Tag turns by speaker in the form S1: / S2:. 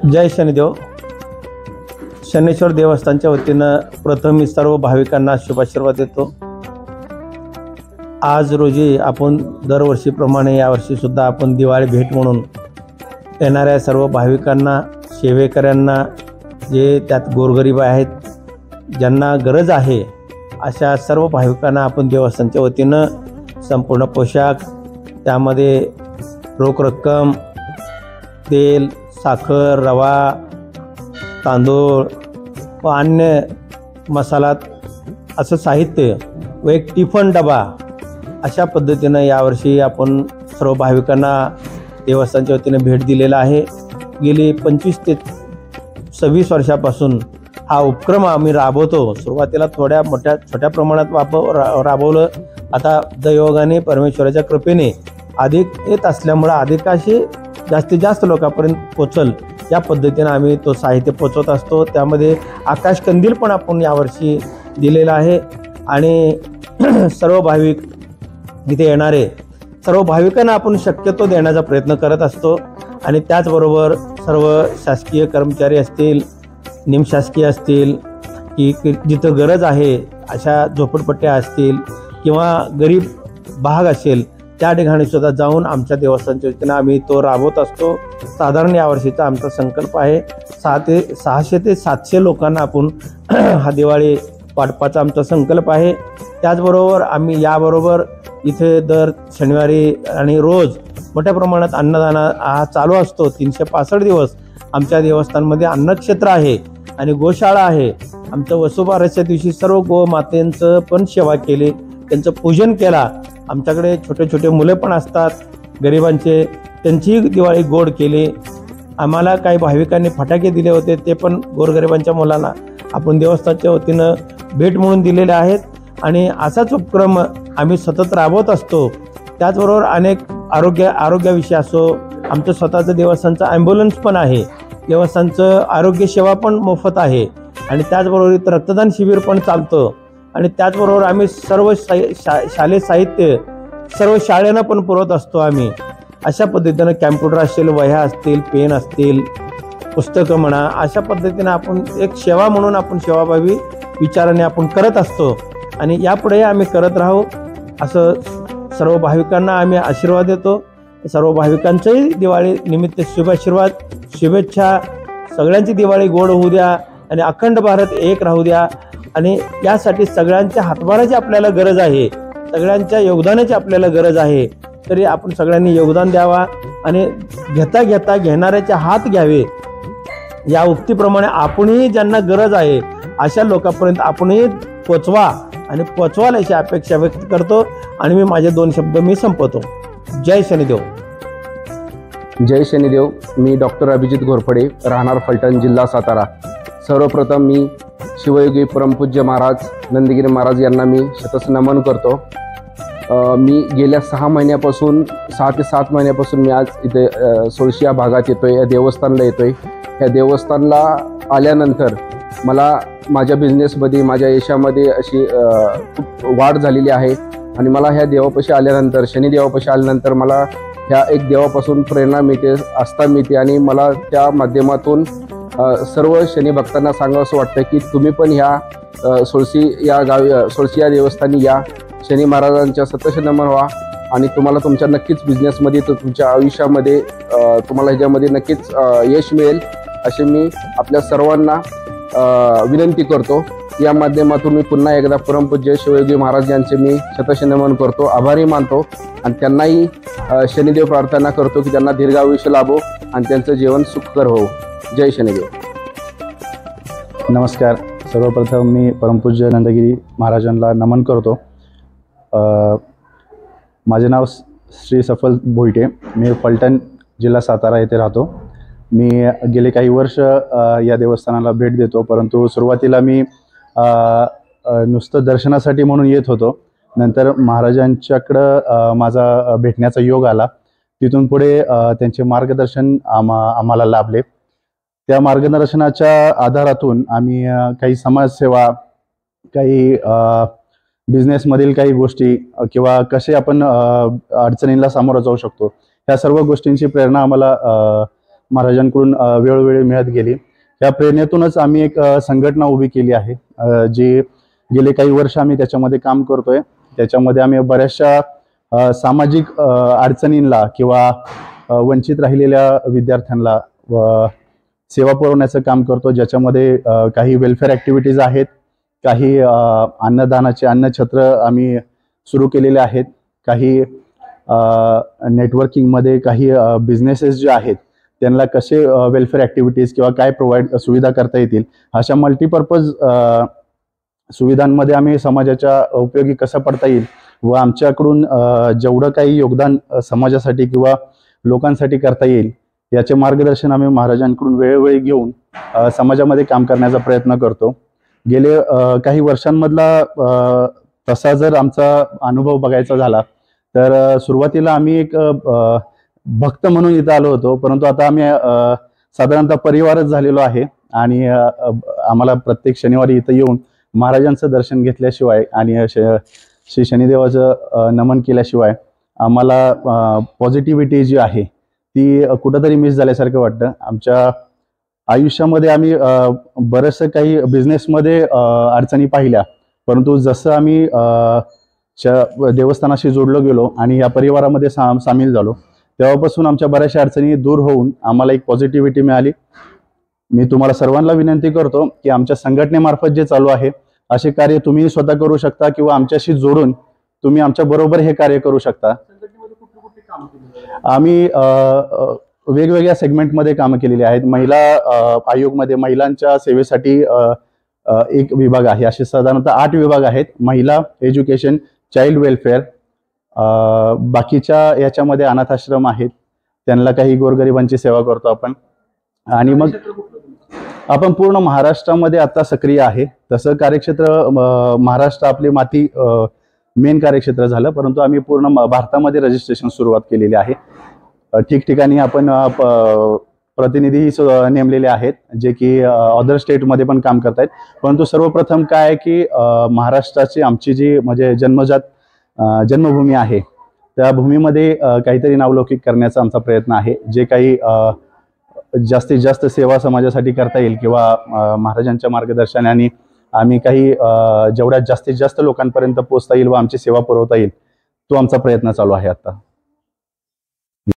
S1: जय शनिदेव। शनेश्वर देवस्थानच्या वतीनं प्रथम मी सर्व भाविकांना शुभाशीर्वाद देतो। आज रोजी आपण दरवर्षीप्रमाणे यावर्षी सुद्धा आपण दिवाळी भेट म्हणून येणाऱ्या सर्व भाविकांना, सेवेकऱ्यांना, जे त्यात गोरगरीब आहेत, ज्यांना गरज आहे, अशा सर्व भाविकांना आपण देवस्थानच्या वतीनं संपूर्ण पोशाख, त्यामध्ये रोख रक्कम, तेल, साखर, रवा, तांदूळ व अन्य मसाला असं साहित्य व एक टिफन डबा अशा पद्धतीनं यावर्षी आपण सर्व भाविकांना देवस्थानच्या वतीने भेट दिलेला आहे। गेली 25 ते 26 वर्षापासून हा उपक्रम आम्ही राबवतो। सुरुवातीला छोट्या प्रमाणात राबवलं। आता दैवयोगाने, परमेश्वराच्या कृपेने अधिक येत असल्यामुळे अधिकाशी जास्तीत जास्त लोकांपर्यंत पोचल या पद्धतीने आम्ही तो साहित्य पोचवत असतो। त्यामध्ये आकाश कंदील पण आपण यावर्षी दिलेला आहे आणि सर्व भाविक, इथे येणारे सर्व भाविकांना आपण शक्यतो देण्याचा प्रयत्न करत असतो। आणि त्याचबरोबर सर्व शासकीय कर्मचारी असतील, निमशासकीय असतील, की जिथं गरज आहे अशा झोपडपट्ट्या असतील किंवा गरीब भाग असेल, त्या ठिकाणी सुद्धा जाऊन आमच्या देवस्थानच्या वतीनं आम्ही तो राबवत असतो। साधारण यावर्षीचा आमचा संकल्प आहे 600 ते 700 लोकांना आपण हा दिवाळी वाटपाचा आमचा संकल्प आहे। त्याचबरोबर आम्ही याबरोबर इथे दर शनिवारी आणि रोज मोठ्या प्रमाणात अन्नदान हा चालू असतो। 365 दिवस आमच्या देवस्थानमध्ये अन्नक्षेत्र आहे आणि गोशाळा आहे। आमचं वसुबारसच्या दिवशी सर्व गोमातेंचं पण सेवा केली, त्यांचं पूजन केला। आमच्याकडे छोटे छोटे मुले पण असतात गरिबांचे, त्यांची दिवाळी गोड केली। आम्हाला काही भाविकांनी फटाके दिले होते, ते पण गोरगरिबांच्या मुलांना आपण देवस्थानच्या वतीनं भेट म्हणून दिलेले आहेत। आणि असाच उपक्रम आम्ही सतत राबवत असतो। त्याचबरोबर अनेक आरोग्याविषयी असो, आमचं स्वतःचं देवस्थानचं ॲम्ब्युलन्स पण आहे, देवस्थानचं आरोग्य सेवा पण मोफत आहे आणि त्याचबरोबर इथं रक्तदान शिबिर पण चालतं। आणि त्याचबरोबर आम्ही सर्व शालेय साहित्य सर्व शाळेनं पण पुरवत असतो आम्ही। अशा पद्धतीनं कॅम्प्युटर असतील, वह्या असतील, पेन असतील, पुस्तकं म्हणा, अशा पद्धतीनं आपण एक सेवा म्हणून आपण सेवाभावी विचाराने आपण करत असतो आणि यापुढे आम्ही करत राहू असं सर्व भाविकांना आम्ही आशीर्वाद देतो। सर्व भाविकांचंही दिवाळी निमित्त शुभाशीर्वाद, शुभेच्छा। सगळ्यांची दिवाळी गोड होऊ द्या आणि अखंड भारत एक राहू द्या। आणि यासाठी सगळ्यांच्या हातभाराची आपल्याला गरज आहे, सगळ्यांच्या योगदानाची आपल्याला गरज आहे। तरी आपण सगळ्यांनी योगदान द्यावा आणि घेता घेता घेणाऱ्याचे हात घ्यावे, या उक्तीप्रमाणे आपणही ज्यांना गरज आहे अशा लोकांपर्यंत आपणही पोचवा आणि पोचवाल अशी अपेक्षा व्यक्त करतो। आणि मी माझे 2 शब्द मी संपवतो। जय शनिदेव।
S2: जय शनिदेव। मी डॉक्टर अभिजित घोरपडे, राहणार फलटण, जिल्हा सातारा। सर्वप्रथम मी शिवयोगी परमपूज्य महाराज नंदगिरी महाराज यांना मी शतस नमन करतो। मी गेल्या 6 महिन्यापासून 6 ते 7 महिन्यापासून मी आज इथे सोळशी या भागात येतोय, या देवस्थानला येतोय। या देवस्थानला आल्यानंतर मला माझ्या बिझनेसमध्ये, माझ्या यशामध्ये अशी खूप वाढ झालेली आहे। आणि मला ह्या देवापाशी आल्यानंतर, शनिदेवापाशी आल्यानंतर मला ह्या एक देवापासून प्रेरणा मिळते, आस्था मिळते। आणि मला त्या माध्यमातून सर्व शनी भक्तांना सांगावं असं वाटतं की तुम्ही पण ह्या सोळशी या देवस्थानी या, शनी महाराजांच्या सतश नमन व्हा आणि तुम्हाला तुमच्या नक्कीच बिझनेसमध्ये, तुमच्या आयुष्यामध्ये तुम्हाला ह्याच्यामध्ये नक्कीच यश मिळेल असे मी आपल्या सर्वांना विनंती करतो। या माध्यमातून मी पुन्हा एकदा परमपूज्य शिवयोगी महाराज यांचे मी शतश नमन करतो, आभारी मानतो आणि त्यांनाही शनिदेव प्रार्थना करतो की त्यांना दीर्घायुष्य लाभो आणि त्यांचं जीवन सुखकर हो। जय शनिदेव।
S3: नमस्कार। सर्वप्रथम मी परमपूज्य नंदगिरी महाराजांना नमन करतो। माझे नाव श्री सफल भोईटे, मी फलटण, जिल्हा सातारा येथे राहतो। मी गेले काही वर्ष या देवस्थानाला भेट देतो, परंतु सुरुवातीला मी नुसतं दर्शनासाठी म्हणून येत होतो। नंतर महाराजांच्याकडं माझा भेटण्याचा योग आला। तिथून पुढे त्यांचे मार्गदर्शन आम्हाला लाभले। त्या मार्गदर्शनाच्या आधारातून आम्ही काही समाजसेवा, काही बिझनेसमधील काही गोष्टी किंवा कसे आपण अडचणींना सामोरं जाऊ शकतो, ह्या सर्व गोष्टींची प्रेरणा आम्हाला महाराजांकडून वेळोवेळी मिळत गेली. त्या प्रेरणेतूनच आम्ही एक संघटना उभी केली आहे, जी गेले काही वर्ष आम्ही त्याच्यामध्ये काम करतोय. त्याच्यामध्ये आम्ही बऱ्याचशा सामाजिक अडचणींना किंवा वंचित राहिलेल्या विद्यार्थ्यांना सेवा पुरवण्याचं काम करतो, ज्याच्यामध्ये काही वेलफेअर ॲक्टिव्हिटीज आहेत, काही अन्नदानाचे अन्नछत्र आम्ही सुरू केलेले आहेत, काही नेटवर्किंगमध्ये काही बिझनेसेस जे आहेत त्यांना कसे वेलफेअर ॲक्टिव्हिटीज किंवा काय सुविधा करता येतील, अशा मल्टीपर्पज सुविधांमध्ये आम्ही समाजाच्या उपयोगी कसं पडता येईल व आमच्याकडून जेवढं काही योगदान समाजासाठी किंवा लोकांसाठी करता येईल याचे मार्गदर्शन आम्ही महाराजांकडून वेळोवेळी घेऊन समाजामध्ये काम करण्याचा प्रयत्न करतो. गेले काही वर्षांमधला तसा जर आमचा अनुभव बघायचा झाला तर सुरुवातीला आम्ही एक भक्त म्हणून इथं आलो होतो, परंतु आता आम्ही साधारणतः परिवारच झालेलो आहे आणि आम्हाला प्रत्येक शनिवारी इथं येऊन महाराजांचं दर्शन घेतल्याशिवाय आणि श्री शनिदेवाचं नमन केल्याशिवाय आम्हाला पॉझिटिव्हिटी जी आहे ती कुठंतरी मिस झाल्यासारखं वाटतं. आमच्या आयुष्यामध्ये आम्ही बरंचसं काही बिझनेसमध्ये अडचणी पाहिल्या, परंतु जसं आम्ही देवस्थानाशी जोडलो गेलो आणि या परिवारामध्ये सामील झालो तेव्हापासून आमच्या बऱ्याचशा अडचणी दूर होऊन आम्हाला एक पॉझिटिव्हिटी मिळाली. मी तुम्हाला सर्वांना विनंती करतो की आमच्या संघटनेमार्फत जे चालू आहे असे कार्य तुम्ही स्वतः करू शकता किंवा आमच्याशी जोडून तुम्ही आमच्या बरोबर हे कार्य करू शकता. आम्ही वेगवेगळ्या सेगमेंटमध्ये कामं केलेली आहेत. महिला आयोगमध्ये महिलांच्या सेवेसाठी एक विभाग आहे, असे साधारणतः 8 विभाग आहेत. महिला, एज्युकेशन, चाइल्ड वेलफेअर, बाकीच्या याच्यामध्ये अनाथाश्रम आहेत, त्यांना काही गोरगरिबांची सेवा करतो आपण. आणि मग आपण पूर्ण महाराष्ट्रामध्ये आता सक्रिय आहे. तसं कार्यक्षेत्र महाराष्ट्र आपली माती मेन कार्यक्षेत्र झालं, परंतु आम्ही पूर्ण भारतामध्ये रजिस्ट्रेशन सुरुवात केलेली आहे. ठिकठिकाणी आपण प्रतिनिधी नेमलेले आहेत जे की अदर स्टेटमध्ये पण काम करतायत. परंतु सर्वप्रथम काय आहे की महाराष्ट्राची आमची जी म्हणजे जन्मभूमी आहे त्या भूमीमध्ये काहीतरी नावलौकिक करण्याचा आमचा प्रयत्न आहे. जे काही जास्तीत जास्त सेवा समाजासाठी करता येईल किंवा महाराजांच्या मार्गदर्शनाने आम्ही काही जेवढ्यात जास्तीत जास्त लोकांपर्यंत पोहोचता येईल व आमची सेवा पुरवता येईल तो आमचा प्रयत्न चालू आहे आता.